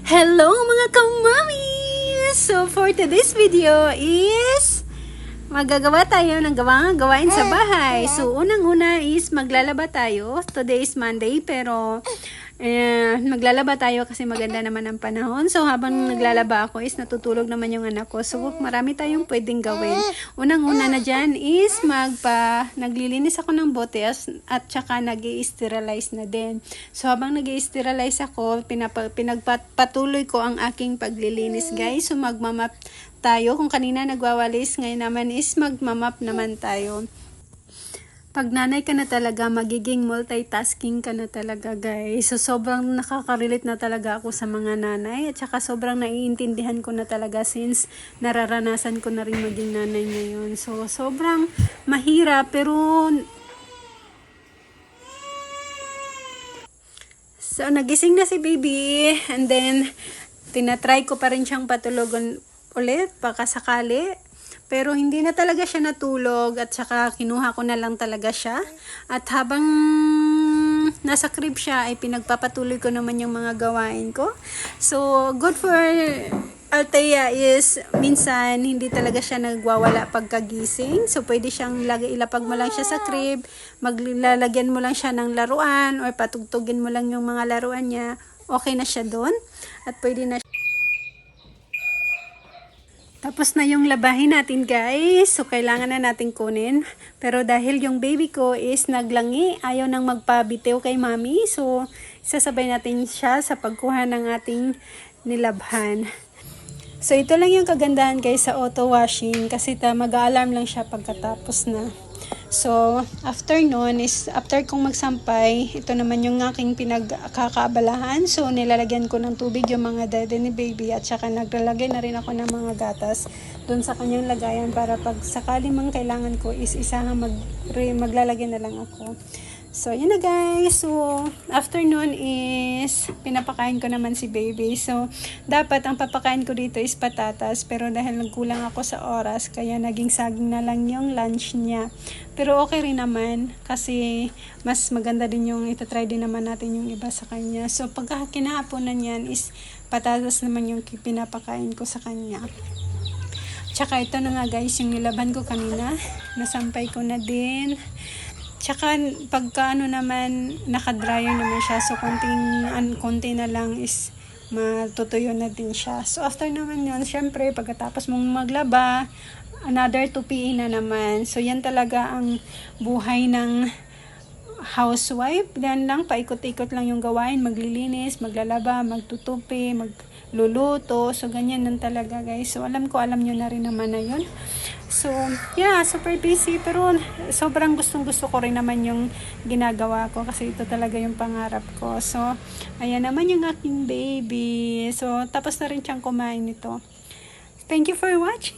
Hello mga kamami! So for today's video is magagawa tayo ng gawain sa bahay. So unang-una is maglalaba tayo. Today is Monday pero maglalaba tayo kasi maganda naman ang panahon. So habang naglalaba ako is natutulog naman yung anak ko. So marami tayong pwedeng gawin. Unang-una na dyan is naglilinis ako ng bote at saka nag-i-sterilize na din. So habang nag-i-sterilize ako, pinagpatuloy ko ang aking paglilinis guys. So magmamap tayo. Kung kanina nagwawalis, ngayon naman is magmamap naman tayo. Pag nanay ka na talaga, magiging multitasking ka na talaga guys. So sobrang nakaka-relate na talaga ako sa mga nanay. At saka sobrang naiintindihan ko na talaga since nararanasan ko na rin maging nanay ngayon. So sobrang mahirap pero... So nagising na si baby. And then tinatry ko pa rin siyang patulogan ulit baka sakali. Pero hindi na talaga siya natulog at saka kinuha ko na lang talaga siya. At habang nasa crib siya ay pinagpapatuloy ko naman yung mga gawain ko. So good for Althea is minsan hindi talaga siya nagwawala pagkagising. So pwede siyang ilapag mo lang siya sa crib, maglalagyan mo lang siya ng laruan or patugtugin mo lang yung mga laruan niya. Okay na siya doon at pwede na. Tapos na yung labahin natin guys. So kailangan na natin kunin. Pero dahil yung baby ko is naglangi, ayaw nang magpabitiw kay mami. So isasabay natin siya sa pagkuha ng ating nilabhan. So ito lang yung kagandahan guys sa auto washing. Kasi mag-alarm lang siya pagkatapos na. So after nun is after kong magsampay, ito naman yung aking pinagkakaabalahan. So nilalagyan ko ng tubig yung mga dede ni baby at saka naglalagay na rin ako ng mga gatas doon sa kanyang lagayan para pag sakali mang kailangan ko is isahan maglalagay na lang ako. So yun na guys. So after nun is pinapakain ko naman si baby. So dapat ang papakain ko dito is patatas pero dahil nagkulang ako sa oras kaya naging saging na lang yung lunch niya. Pero okay rin naman kasi mas maganda din yung itatry din naman natin yung iba sa kanya. So pagka kinahaponan yan is patatas naman yung pinapakain ko sa kanya. Tsaka ito na nga guys yung nilaban ko kanina. Nasampay ko na din. Tsaka pagka naman naka-dryer naman siya so konti na lang is matutuyo na din siya. So after naman yun, syempre pagkatapos mong maglaba, another 2 PE na naman. So yan talaga ang buhay ng housewife. Yan lang, paikot-ikot lang yung gawain, maglilinis, maglalaba, magtutupi, magluluto. So ganyan lang talaga guys. So alam nyo na rin naman na yun. So, yeah, super busy pero sobrang gustong-gusto ko rin naman yung ginagawa ko kasi ito talaga yung pangarap ko. So, ayan naman yung aking baby. So, tapos na rin siyang kumain nito. Thank you for watching!